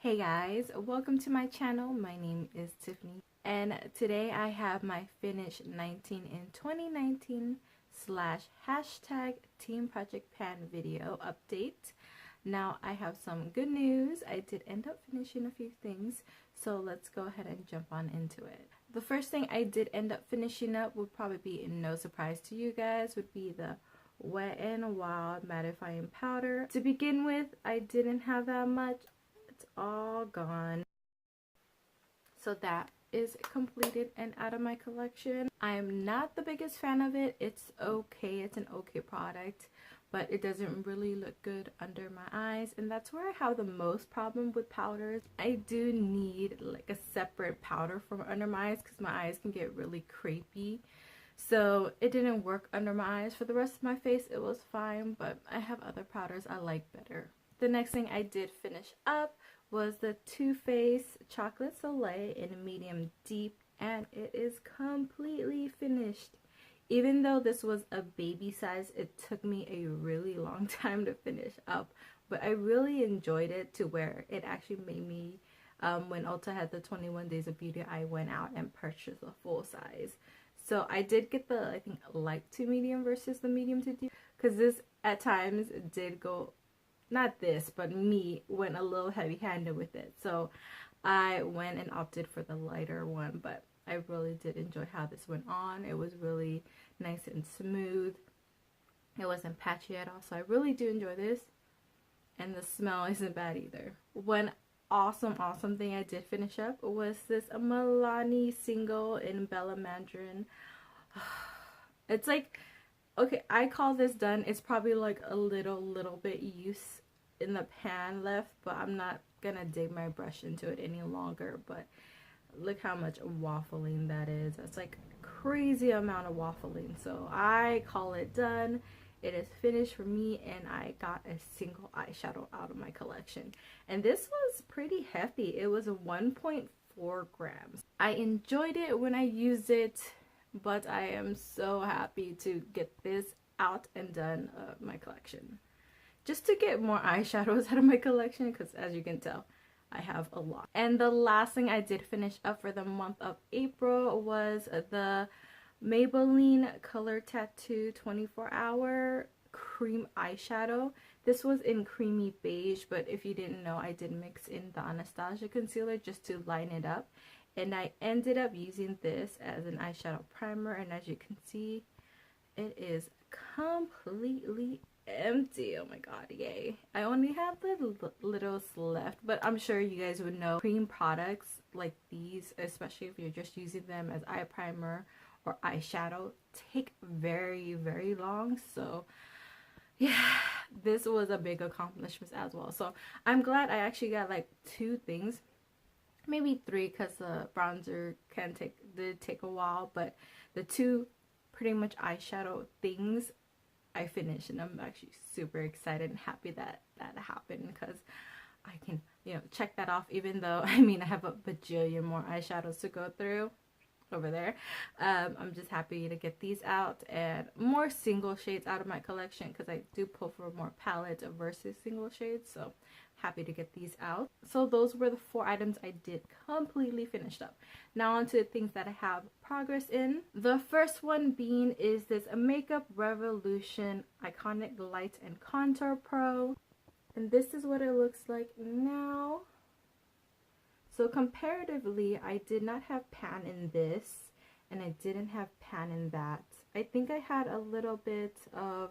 Hey guys, welcome to my channel. My name is Tiffany and today I have my Finish 19 in 2019 slash hashtag teamprojectpan video update. Now I have some good news. I did end up finishing a few things, so let's go ahead and jump on into it. The first thing I did end up finishing up would probably be no surprise to you guys, would be the Wet n Wild mattifying powder. To begin with, I didn't have that much. It's all gone. So that is completed and out of my collection. I'm not the biggest fan of it. It's okay. It's an okay product, but it doesn't really look good under my eyes, and that's where I have the most problem with powders. I do need like a separate powder from under my eyes because my eyes can get really crepey. So it didn't work under my eyes. For the rest of my face it was fine, but I have other powders I like better. The next thing I did finish up was the Too Faced Chocolate Soleil in medium deep, and it is completely finished. Even though this was a baby size, it took me a really long time to finish up, but I really enjoyed it to where it actually made me, when Ulta had the 21 Days of Beauty, I went out and purchased a full size. So I did get the, I think, light to medium versus the medium to deep, because this at times did go, not this, but me went a little heavy-handed with it. So I went and opted for the lighter one, but I really did enjoy how this went on. It was really nice and smooth. It wasn't patchy at all, so I really do enjoy this. And the smell isn't bad either. One awesome thing I did finish up was this Milani single in Bella Mandarin. It's like, okay, I call this done. It's probably like a little bit use in the pan left, but I'm not gonna dig my brush into it any longer. But look how much waffling that is. That's like crazy amount of waffling. So I call it done. It is finished for me, and I got a single eyeshadow out of my collection. And this was pretty hefty. It was 1.4 grams. I enjoyed it when I used it, but I am so happy to get this out and done of my collection. Just to get more eyeshadows out of my collection, because as you can tell, I have a lot. And the last thing I did finish up for the month of April was the Maybelline Color Tattoo 24-hour cream eyeshadow. This was in creamy beige, but if you didn't know, I did mix in the Anastasia concealer just to line it up. And I ended up using this as an eyeshadow primer, and as you can see, it is completely empty. Oh my god, yay. I only have the littles left, but I'm sure you guys would know cream products like these, especially if you're just using them as eye primer or eyeshadow, take very long. So yeah, this was a big accomplishment as well. So I'm glad I actually got like 2 things, maybe 3, because the bronzer did take a while, but the 2 pretty much eyeshadow things I finished, and I'm actually super excited and happy that that happened, because I can, you know, check that off, even though I mean I have a bajillion more eyeshadows to go through over there. I'm just happy to get these out and more single shades out of my collection, because I do pull for more palette versus single shades. So happy to get these out. So those were the 4 items I did completely finished up. Now on to the things that I have progress in. The first one being is this Makeup Revolution Iconic Light and Contour Pro, and this is what it looks like now. So comparatively, I did not have pan in this, and I didn't have pan in that. I think I had a little bit of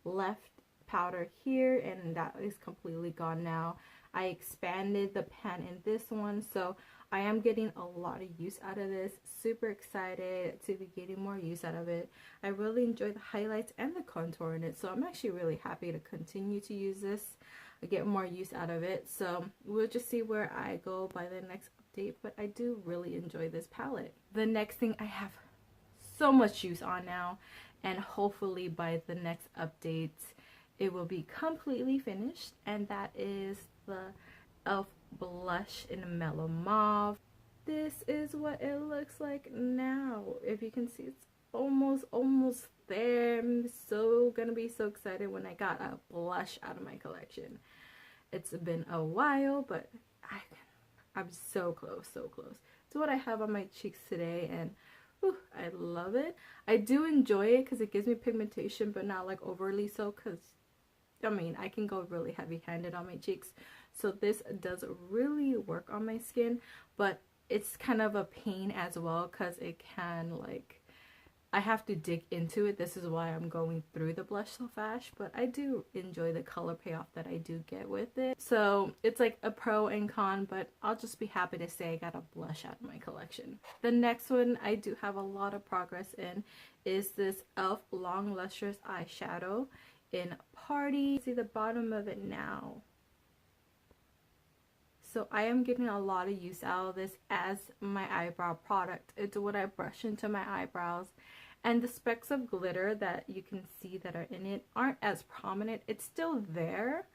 left powder here, and that is completely gone now. I expanded the pan in this one, so I am getting a lot of use out of this. Super excited to be getting more use out of it. I really enjoy the highlights and the contour in it, so I'm actually really happy to continue to use this, get more use out of it. So we'll just see where I go by the next update, but I do really enjoy this palette. The next thing I have so much use on now, and hopefully by the next update it will be completely finished, and that is the e.l.f. blush in Mellow Mauve. This is what it looks like now. If you can see, it's almost there. I'm gonna be so excited when I got a blush out of my collection. It's been a while, but I'm so close, so close to what I have on my cheeks today, and whew, I love it. I do enjoy it because it gives me pigmentation, but not like overly so, because I mean, I can go really heavy-handed on my cheeks. So this does really work on my skin, but it's kind of a pain as well because it can, like, I have to dig into it. This is why I'm going through the blush so fast, but I do enjoy the color payoff that I do get with it. So it's like a pro and con, but I'll just be happy to say I got a blush out of my collection. The next one I do have a lot of progress in is this e.l.f. Long Lustrous Eyeshadow in Party. See the bottom of it now. So I am getting a lot of use out of this as my eyebrow product. It's what I brush into my eyebrows. And the specks of glitter that you can see that are in it aren't as prominent. It's still there,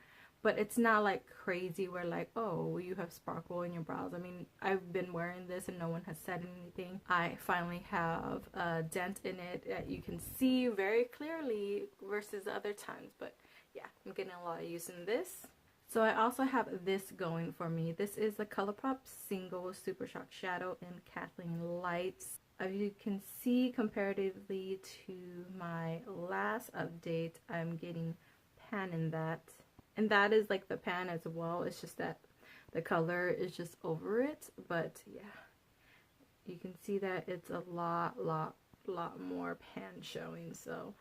but it's not like crazy where like, oh, you have sparkle in your brows. I mean, I've been wearing this and no one has said anything. I finally have a dent in it that you can see very clearly versus the other times. But yeah, I'm getting a lot of use in this. So I also have this going for me. This is the ColourPop Single Super Shock Shadow in Kathleen Lights. As you can see, comparatively to my last update, I'm getting pan in that. And that is like the pan as well. It's just that the color is just over it. But yeah, you can see that it's a lot more pan showing. So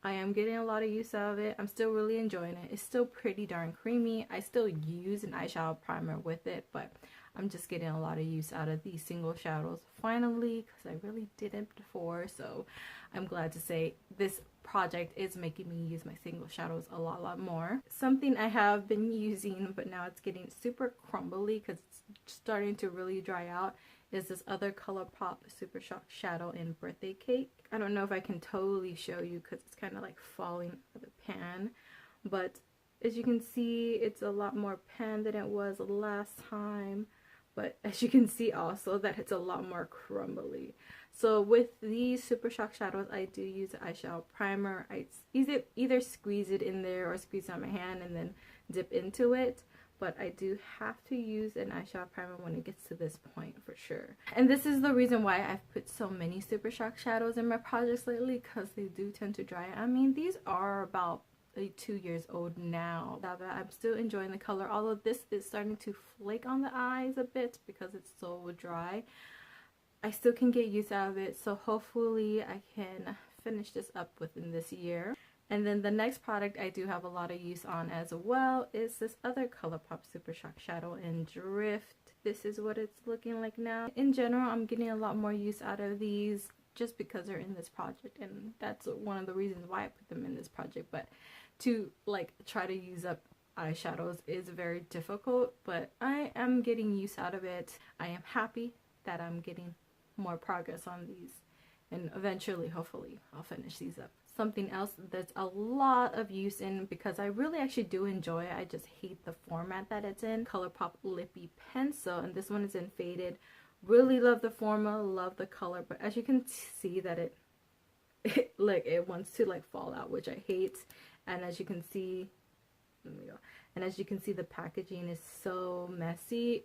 I am getting a lot of use out of it. I'm still really enjoying it. It's still pretty darn creamy. I still use an eyeshadow primer with it, but I'm just getting a lot of use out of these single shadows finally, because I really didn't before. So I'm glad to say this project is making me use my single shadows a lot more. Something I have been using, but now it's getting super crumbly because it's starting to really dry out, is this other ColourPop Super Shock Shadow in Birthday Cake. I don't know if I can totally show you because it's kind of like falling out of the pan, but as you can see, it's a lot more pan than it was last time. But as you can see also that it's a lot more crumbly. So with these Super Shock shadows, I do use an eyeshadow primer. I either squeeze it in there or squeeze it on my hand and then dip into it. But I do have to use an eyeshadow primer when it gets to this point for sure. And this is the reason why I've put so many Super Shock shadows in my projects lately, because they do tend to dry. I mean, these are about 2 years old now. I'm still enjoying the color, although this is starting to flake on the eyes a bit because it's so dry. I still can get use out of it, so hopefully I can finish this up within this year. And then the next product I do have a lot of use on as well is this other ColourPop Super Shock Shadow in Drift. This is what it's looking like now. In general, I'm getting a lot more use out of these just because they're in this project, and that's one of the reasons why I put them in this project. But to like try to use up eyeshadows is very difficult, but I am getting use out of it. I am happy that I'm getting more progress on these, and eventually, hopefully, I'll finish these up. Something else that's a lot of use in, because I really actually do enjoy it, I just hate the format that it's in, ColourPop Lippy Pencil, and this one is in Faded. Really love the formula, love the color, but as you can see that it wants to like fall out, which I hate. And as you can see, the packaging is so messy.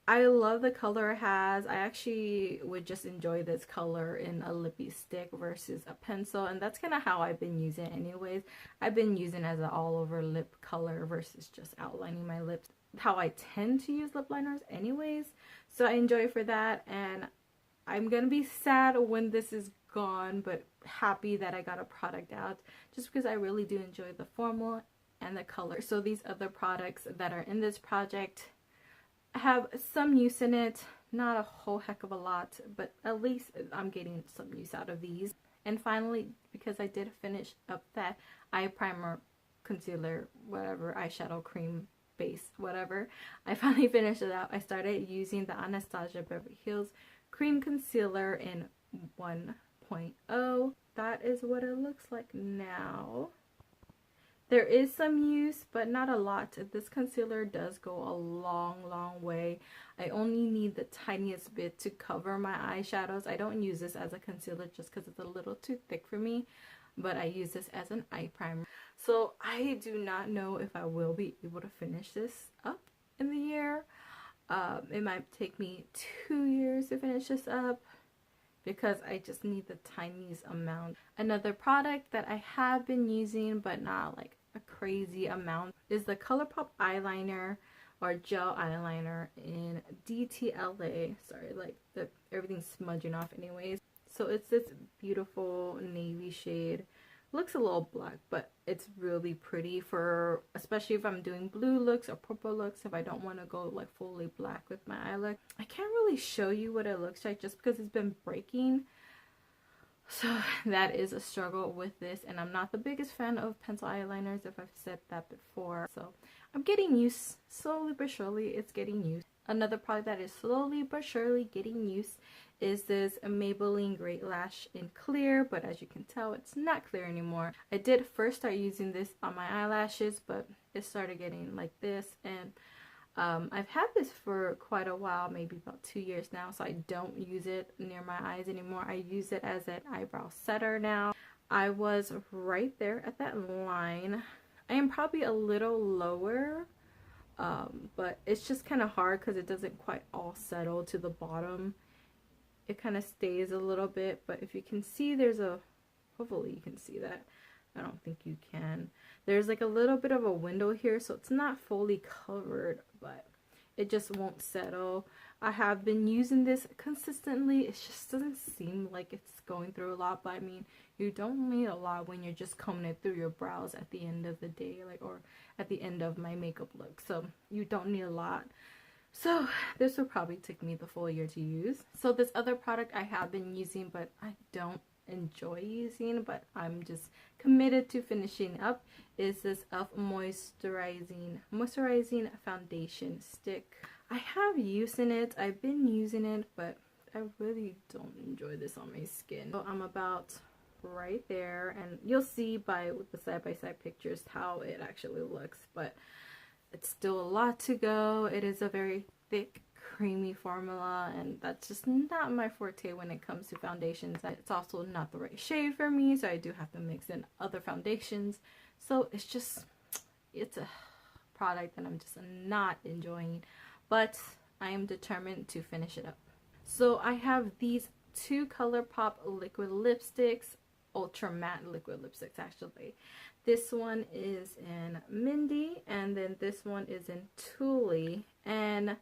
I love the color it has. I actually would just enjoy this color in a lippy stick versus a pencil, and that's kind of how I've been using it anyways. I've been using it as an all over lip color versus just outlining my lips, how I tend to use lip liners anyways. So I enjoy it for that, and I'm gonna be sad when this is gone, but happy that I got a product out, just because I really do enjoy the formula and the color. So these other products that are in this project have some use in it, not a whole heck of a lot, but at least I'm getting some use out of these. And finally, because I did finish up that eye primer, concealer, whatever, eyeshadow, cream base, whatever, I finally finished it out. I started using the Anastasia Beverly Hills cream concealer in 1.0. That is what it looks like now. There is some use, but not a lot. This concealer does go a long way. I only need the tiniest bit to cover my eyeshadows. I don't use this as a concealer just because it's a little too thick for me, but I use this as an eye primer. So I do not know if I will be able to finish this up in the year. It might take me 2 years to finish this up because I just need the tiniest amount. Another product that I have been using but not like a crazy amount is the ColourPop eyeliner or gel eyeliner in DTLA. Sorry, like everything's smudging off anyways. So it's this beautiful navy shade. Looks a little black, but it's really pretty for, especially if I'm doing blue looks or purple looks, if I don't want to go like fully black with my eye look. I can't really show you what it looks like just because it's been breaking. So that is a struggle with this, and I'm not the biggest fan of pencil eyeliners, if I've said that before. So I'm getting used, slowly but surely it's getting used. Another product that is slowly but surely getting used is this Maybelline Great Lash in clear, but as you can tell, it's not clear anymore. I did first start using this on my eyelashes, but it started getting like this, and I've had this for quite a while, maybe about 2 years now, so I don't use it near my eyes anymore. I use it as an eyebrow setter now. I was right there at that line. I am probably a little lower, but it's just kind of hard because it doesn't quite all settle to the bottom. It kind of stays a little bit, but if you can see, there's a, hopefully you can see that. I don't think you can. There's like a little bit of a window here, so it's not fully covered, but it just won't settle. I have been using this consistently. It just doesn't seem like it's going through a lot, but I mean, you don't need a lot when you're just combing it through your brows at the end of the day, like, or at the end of my makeup look. So you don't need a lot. So this will probably take me the full year to use. So this other product I have been using, but I don't enjoy using, but I'm just committed to finishing up, is this e.l.f. moisturizing foundation stick. I have using it, I've been using it, but I really don't enjoy this on my skin. So I'm about right there, and you'll see by with the side-by-side pictures how it actually looks, but it's still a lot to go. It is a very thick, creamy formula, and that's just not my forte when it comes to foundations. It's also not the right shade for me, so I do have to mix in other foundations. So it's a product that I'm just not enjoying, but I am determined to finish it up. So I have these two ColourPop liquid lipsticks, ultra matte liquid lipsticks actually. This one is in Mindy, and then this one is in Tule, and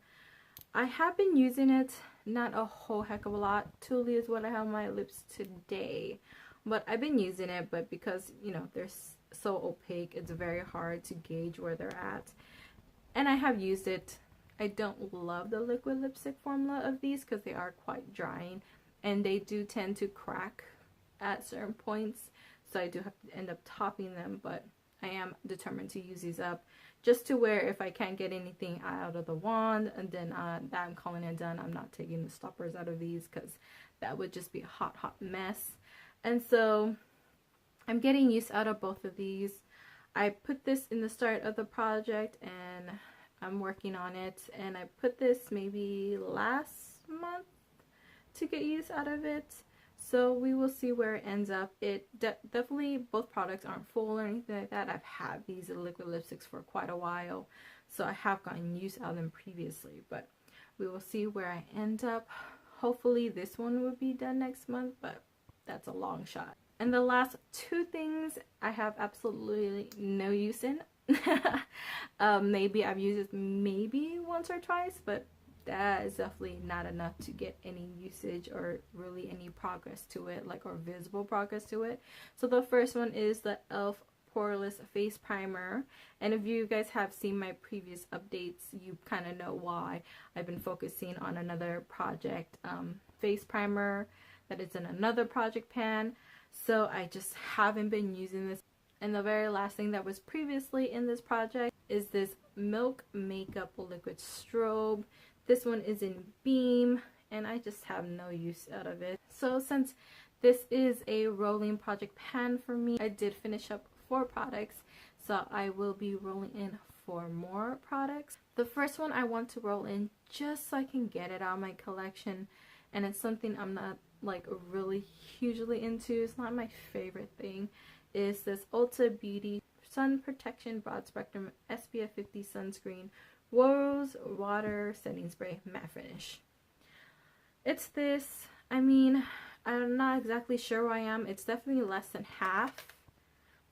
I have been using it not a whole heck of a lot. Tule is what I have on my lips today, but I've been using it, but because, you know, they're so opaque, it's very hard to gauge where they're at, and I have used it. I don't love the liquid lipstick formula of these because they are quite drying, and they do tend to crack at certain points. So I do have to end up topping them, but I am determined to use these up just to where if I can't get anything out of the wand, and then that I'm calling it done. I'm not taking the stoppers out of these because that would just be a hot mess. And so I'm getting use out of both of these. I put this in the start of the project and I'm working on it, and I put this maybe last month to get use out of it. So we will see where it ends up. It definitely, both products aren't full or anything like that. I've had these liquid lipsticks for quite a while, so I have gotten use out of them previously, but we will see where I end up. Hopefully this one will be done next month, but that's a long shot. And the last two things I have absolutely no use in. Maybe I've used it maybe once or twice, but that is definitely not enough to get any usage or really any progress to it, like, or visible progress to it. So the first one is the e.l.f. Poreless Face Primer, and if you guys have seen my previous updates, you kind of know why I've been focusing on another project face primer that is in another project pan, so I just haven't been using this. And the very last thing that was previously in this project is this Milk Makeup Liquid Strobe. This one is in Beam, and I just have no use out of it. So since this is a rolling project pan for me, I did finish up 4 products, so I will be rolling in 4 more products. The first one I want to roll in just so I can get it out of my collection, and it's something I'm not like really hugely into. It's not my favorite thing. Is this Ulta Beauty Sun Protection Broad Spectrum SPF 50 Sunscreen Rose Water Setting Spray Matte Finish. It's this, I mean, I'm not exactly sure where I am. It's definitely less than half,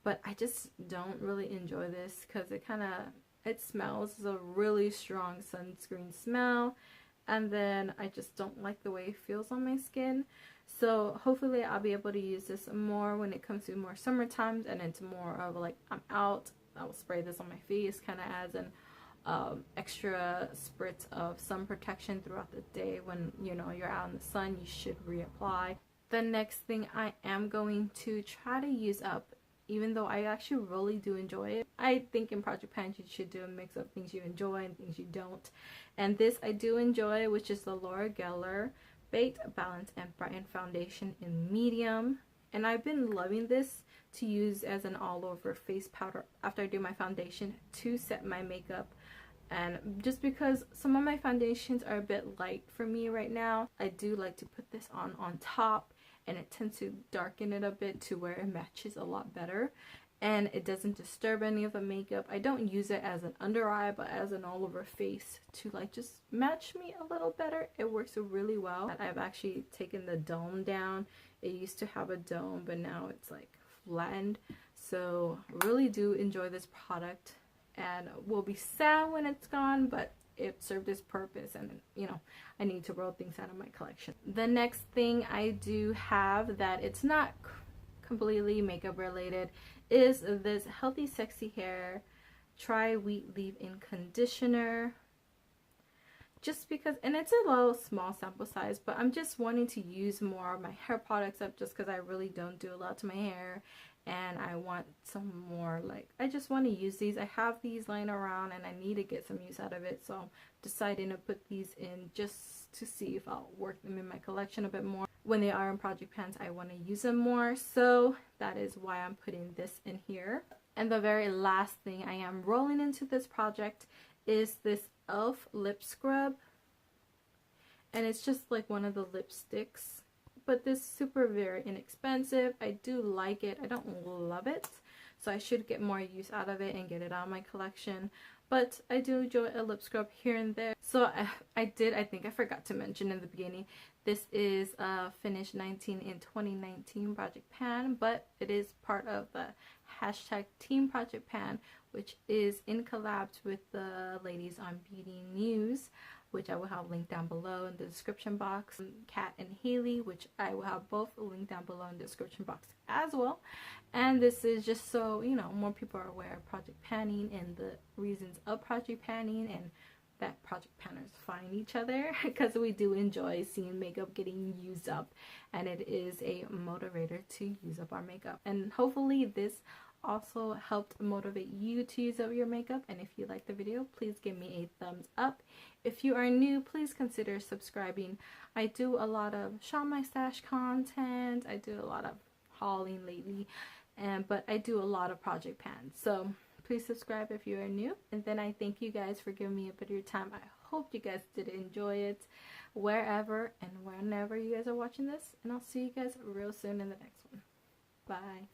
but I just don't really enjoy this because it smells a really strong sunscreen smell, and then I just don't like the way it feels on my skin. So hopefully I'll be able to use this more when it comes to more summer times, and it's more of like I'm out, I'll spray this on my face, kind of adds an extra spritz of sun protection throughout the day. When you know you're out in the sun, you should reapply. The next thing I am going to try to use up, even though I actually really do enjoy it. I think in Project Pan you should do a mix of things you enjoy and things you don't. And this I do enjoy, which is the Laura Geller Baked, Balance, and Brighten Foundation in medium. And I've been loving this to use as an all-over face powder after I do my foundation to set my makeup. And just because some of my foundations are a bit light for me right now, I do like to put this on top, and it tends to darken it a bit to where it matches a lot better, and it doesn't disturb any of the makeup. I don't use it as an under eye, but as an all over face to like just match me a little better. It works really well. I've actually taken the dome down. It used to have a dome, but now it's like flattened. So really do enjoy this product, and will be sad when it's gone, but it served its purpose, and you know, I need to roll things out of my collection. The next thing I do have that it's not completely makeup related is this Healthy Sexy Hair Tri-Wheat Leave-In Conditioner. Just because, and it's a little small sample size, but I'm just wanting to use more of my hair products up just because I really don't do a lot to my hair, and I want some more, like, I just want to use these. I have these lying around and I need to get some use out of it, so I'm deciding to put these in just to see if I'll work them in my collection a bit more. When they are in Project Pans, I want to use them more, so that is why I'm putting this in here. And the very last thing I am rolling into this project is this e.l.f. lip scrub, and it's just like one of the lipsticks, but this super very inexpensive. I do like it. I don't love it, so I should get more use out of it and get it out of my collection, but I do enjoy a lip scrub here and there. So I think I forgot to mention in the beginning, this is a Finish 19 in 2019 Project Pan, but it is part of the hashtag Team Project Pan, which is in collabs with the ladies on Beauty News, which I will have linked down below in the description box. Kat and Haley, which I will have both linked down below in the description box as well. And this is just so, you know, more people are aware of Project Panning and the reasons of Project Panning, and that Project Panners find each other, because we do enjoy seeing makeup getting used up, and it is a motivator to use up our makeup. And hopefully this also helped motivate you to use up your makeup. And if you like the video, please give me a thumbs up. If you are new, please consider subscribing. I do a lot of Shop My Stash content. I do a lot of hauling lately, but I do a lot of Project Pans, so please subscribe if you are new. And then I thank you guys for giving me a bit of your time. I hope you guys did enjoy it wherever and whenever you guys are watching this, and I'll see you guys real soon in the next one. Bye.